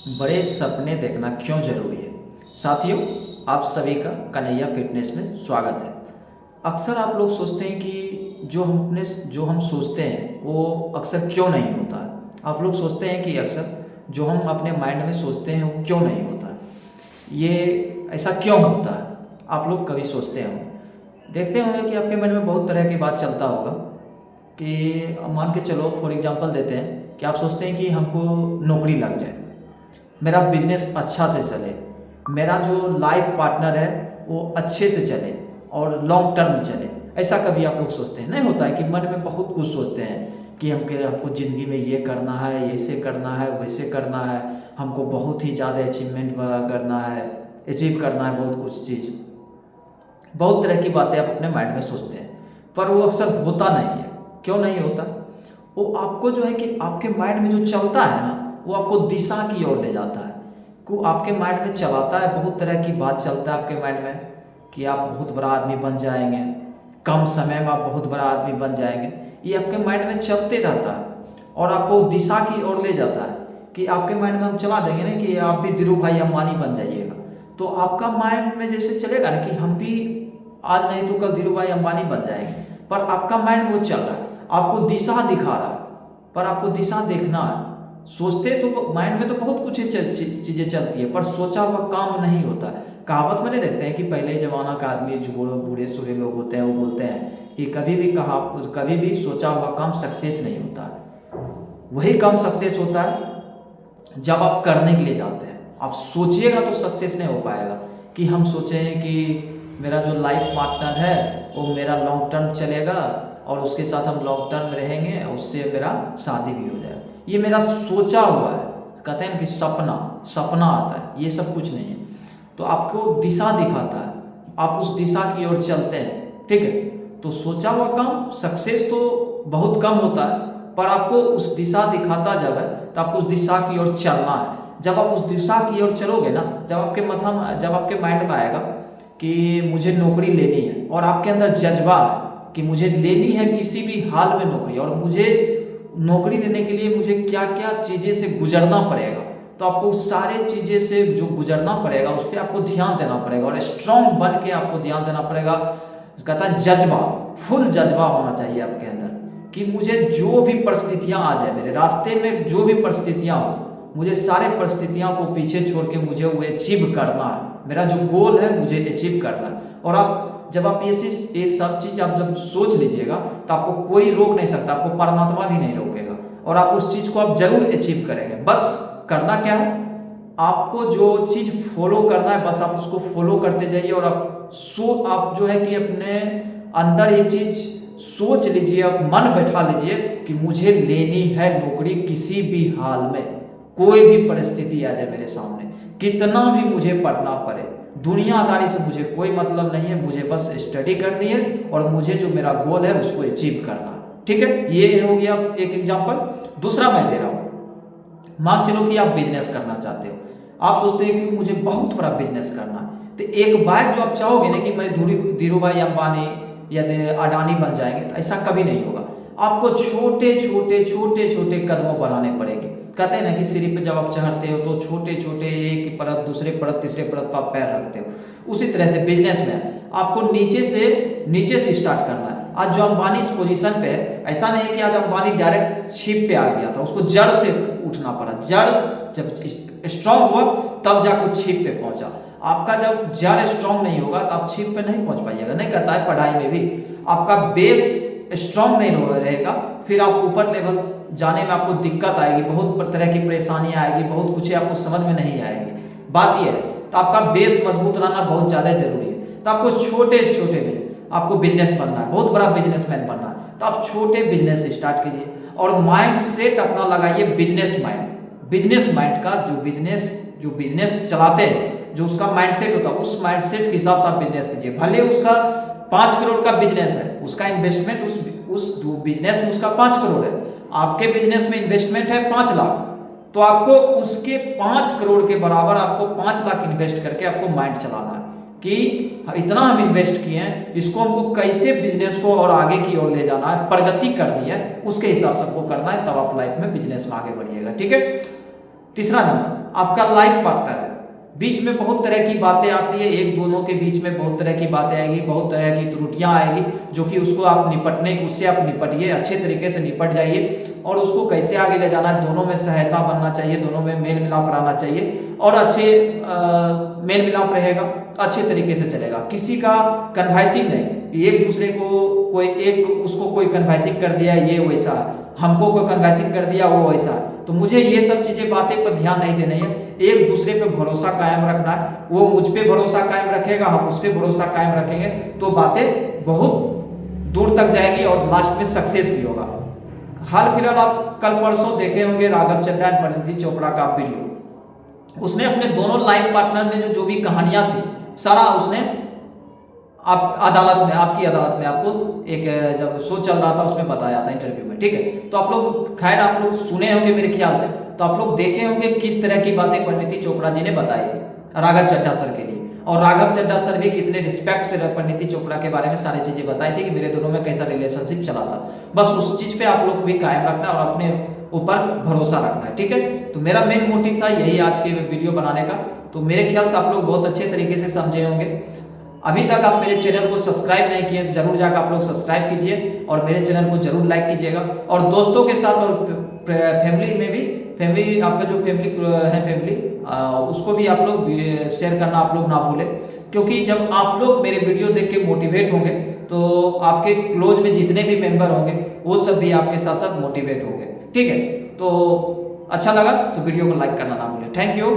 बड़े सपने देखना क्यों जरूरी है। साथियों, आप सभी का कन्हैया फिटनेस में स्वागत है। अक्सर आप लोग सोचते हैं कि जो हम सोचते हैं वो अक्सर क्यों नहीं होता है। आप लोग सोचते हैं कि अक्सर जो हम अपने माइंड में सोचते हैं वो क्यों नहीं होता है, ये ऐसा क्यों होता है। आप लोग कभी सोचते होंगे, देखते होंगे कि आपके मन में बहुत तरह की बात चलता होगा कि मान के चलो, फॉर एग्जांपल देते हैं कि आप सोचते हैं कि हमको नौकरी लग जाए, मेरा बिजनेस अच्छा से चले, मेरा जो लाइफ पार्टनर है वो अच्छे से चले और लॉन्ग टर्म चले। ऐसा कभी आप लोग सोचते हैं? नहीं होता है कि मन में बहुत कुछ सोचते हैं कि हमको ज़िंदगी में ये करना है, ऐसे करना है, वैसे करना है, हमको बहुत ही ज़्यादा अचीवमेंट करना है, अचीव करना है, बहुत कुछ चीज़, बहुत तरह की बातें आप अपने माइंड में सोचते हैं, पर वो अक्सर होता नहीं है। क्यों नहीं होता? वो आपको जो है कि आपके माइंड में जो चलता है ना, वो आपको दिशा की ओर ले जाता है। को आपके माइंड में चलाता है, बहुत तरह की बात चलता है आपके माइंड में कि आप बहुत बड़ा आदमी बन जाएंगे, कम समय में आप बहुत बड़ा आदमी बन जाएंगे। ये आपके माइंड में चलते रहता है और आपको दिशा की ओर ले जाता है कि आपके माइंड में हम चला देंगे ना कि आप भी धीरू भाई अंबानी बन जाइएगा, तो आपका माइंड में जैसे चलेगा ना कि हम भी आज नहीं तो कल धीरू भाई अंबानी बन जाएंगे, पर आपका माइंड वो चल रहा है, आपको दिशा दिखा रहा है, पर आपको दिशा देखना है। सोचते तो माइंड में तो बहुत कुछ चीज़ें चलती है, पर सोचा हुआ काम नहीं होता है। कहावत में नहीं देखते हैं कि पहले जमाना का आदमी जो बूढ़े सूढ़े लोग होते हैं वो बोलते हैं कि कभी भी सोचा हुआ काम सक्सेस नहीं होता है। वही काम सक्सेस होता है जब आप करने के लिए जाते हैं। आप सोचिएगा तो सक्सेस नहीं हो पाएगा कि हम सोचे हैं कि मेरा जो लाइफ पार्टनर है वो मेरा लॉन्ग टर्म चलेगा और उसके साथ हम लॉन्ग टर्म रहेंगे, उससे मेरा शादी भी हो जाएगा। ये मेरा सोचा हुआ है, कहते हैं कि सपना सपना आता है, ये सब कुछ नहीं है। तो आपको दिशा दिखाता है, आप उस दिशा की ओर चलते हैं, ठीक है। तो सोचा हुआ काम सक्सेस तो बहुत कम होता है, पर आपको उस दिशा दिखाता जब है तो आपको उस दिशा की ओर चलना है। जब आप उस दिशा की ओर चलोगे ना, जब आपके माइंड में आएगा कि मुझे नौकरी लेनी है और आपके अंदर जज्बा है कि मुझे लेनी है किसी भी हाल में नौकरी, और मुझे नौकरी लेने के लिए मुझे क्या क्या चीज़ें से गुजरना पड़ेगा, तो आपको उस सारे चीज़ें से जो गुजरना पड़ेगा उस पर आपको ध्यान देना पड़ेगा और स्ट्रांग बन के आपको ध्यान देना पड़ेगा। कहता है जज्बा, फुल जज्बा होना चाहिए आपके अंदर कि मुझे जो भी परिस्थितियां आ जाए, मेरे रास्ते में जो भी परिस्थितियां हो, मुझे सारे परिस्थितियों को पीछे छोड़ के मुझे वो अचीव करना है। मेरा जो गोल है मुझे अचीव करना है। और आप जब आप ये सब चीज़ आप जब सोच लीजिएगा तो आपको कोई रोक नहीं सकता, आपको परमात्मा भी नहीं रोकेगा, और आप उस चीज़ को आप जरूर अचीव करेंगे। बस करना क्या है, आपको जो चीज़ फॉलो करना है बस आप उसको फॉलो करते जाइए, और आप जो है कि अपने अंदर ये चीज़ सोच लीजिए, आप मन बैठा लीजिए कि मुझे लेनी है नौकरी किसी भी हाल में, कोई भी परिस्थिति आ जाए मेरे सामने, कितना भी मुझे पढ़ना पड़े, दुनियादारी से मुझे कोई मतलब नहीं है, मुझे बस स्टडी करनी है और मुझे जो मेरा गोल है उसको अचीव करना है। ठीक है, ये हो गया एक एग्जांपल। दूसरा मैं दे रहा हूँ, मान चलो कि आप बिजनेस करना चाहते हो, आप सोचते हैं कि मुझे बहुत बड़ा बिजनेस करना है, तो एक बार जो आप चाहोगे ना कि मैं धीरू भाई अंबानी या अडानी बन जाएंगे, तो ऐसा कभी नहीं होगा। आपको छोटे छोटे छोटे छोटे कदमों बढ़ाने पड़ेंगे। कहते हैं ना कि सीढ़ी पे जब आप चढ़ते हो तो छोटे छोटे एक परत, दूसरे परत, तीसरे परत पर आप पैर रखते हो। उसी तरह से बिजनेस में आपको नीचे से स्टार्ट करना है। आज जो अंबानी इस पोजीशन पे है, ऐसा नहीं है कि आज अंबानी डायरेक्ट छिप पे आ गया था, उसको जड़ से उठना पड़ा। जड़ जब स्ट्रांग हुआ तब जाकर छिप पे पहुंचा। आपका जब जड़ स्ट्रांग नहीं होगा तो आप छिप पे नहीं पहुंच पाइएगा। नहीं कहता है पढ़ाई में भी आपका बेस स्ट्रांग नहीं रहेगा, फिर आप ऊपर लेवल जाने में आपको दिक्कत आएगी, बहुत तरह की परेशानियां आएगी, बहुत कुछ आपको समझ में नहीं आएगी। बात यह है, तो आपका बेस मजबूत रहना बहुत ज़्यादा जरूरी है। तो आपको छोटे छोटे में आपको बिजनेस बनना है, बहुत बड़ा बिजनेसमैन बनना है, तो आप छोटे बिजनेस से स्टार्ट कीजिए और माइंड सेट अपना लगाइए बिजनेस माइंड का। जो बिजनेस चलाते हैं, जो उसका माइंडसेट होता है, उस माइंडसेट के हिसाब से आप बिजनेस कीजिए। भले उसका 5 करोड़ का बिजनेस है, उसका इन्वेस्टमेंट उस बिजनेस में उसका 5 करोड़ है, आपके बिजनेस में इन्वेस्टमेंट है 5 लाख, तो आपको उसके 5 करोड़ के बराबर आपको 5 लाख इन्वेस्ट करके आपको माइंड चलाना है कि इतना हम इन्वेस्ट किए हैं, इसको हमको कैसे बिजनेस को और आगे की ओर ले जाना है, प्रगति करनी है, उसके हिसाब से आपको करना है, तब आप लाइफ में बिजनेस में आगे बढ़िएगा। ठीक है। तीसरा नंबर, आपका लाइफ पार्टनर है। बीच में बहुत तरह की बातें आती है, एक दोनों के बीच में बहुत तरह की बातें आएगी, बहुत तरह की त्रुटियां आएगी, जो कि उसको आप उससे आप निपटिए, अच्छे तरीके से निपट जाइए और उसको कैसे आगे ले जाना है, दोनों में सहायता बनना चाहिए, दोनों में मेल मिलाप रहना चाहिए और अच्छे मेल मिलाप रहेगा तो अच्छे तरीके से चलेगा। किसी का कन्वाइसिंग नहीं, एक दूसरे को उसको कोई कन्वाइसिंग कर दिया ये वैसा, हमको कोई कन्वाइसिंग कर दिया वो वैसा, तो मुझे ये सब चीजें बातें पर ध्यान नहीं देनी है। एक दूसरे पे भरोसा कायम रखना है, वो मुझ पे भरोसा कायम रखेगा, हम उस पे भरोसा कायम रखेंगे, तो बातें बहुत दूर तक जाएगी और लास्ट में सक्सेस भी होगा। हाल फिलहाल आप कल परसों देखे होंगे राघव चड्ढा और परिणीति चोपड़ा का वीडियो। उसने अपने दोनों लाइफ पार्टनर में जो भी कहानियां थी सारा उसने आप अदालत में, आपकी अदालत में आपको एक जब शो चल रहा था उसमें बताया था इंटरव्यू में, ठीक है। तो आप लोग खैर आप लोग सुने होंगे मेरे ख्याल से, तो आप लोग देखे होंगे किस तरह की बातें परिणीति चोपड़ा जी ने बताई थी राघव चड्ढा सर के लिए, और राघव चड्ढा सर भी कितने रिस्पेक्ट से परिणीति चोपड़ा के बारे में सारी चीजें बताई थी कि मेरे दोनों में कैसा रिलेशनशिप चला था। बस उस चीज पे आप लोग को भी कायम रखना और अपने ऊपर भरोसा रखना है, ठीक है। तो मेरा मेन मोटिव था यही आज के वीडियो बनाने का। तो मेरे ख्याल से आप लोग बहुत अच्छे तरीके से समझे होंगे। अभी तक आप मेरे चैनल को सब्सक्राइब नहीं किए तो जरूर जाकर आप लोग सब्सक्राइब कीजिए और मेरे चैनल को जरूर लाइक कीजिएगा और दोस्तों के साथ और फैमिली में भी, फैमिली आपका जो फैमिली उसको भी आप लोग शेयर करना आप लोग ना भूलें, क्योंकि जब आप लोग मेरे वीडियो देख के मोटिवेट होंगे तो आपके क्लोज में जितने भी मेंबर होंगे वो सब भी आपके साथ साथ मोटिवेट होंगे, ठीक है। तो अच्छा लगा तो वीडियो को लाइक करना ना भूलें। Thank you.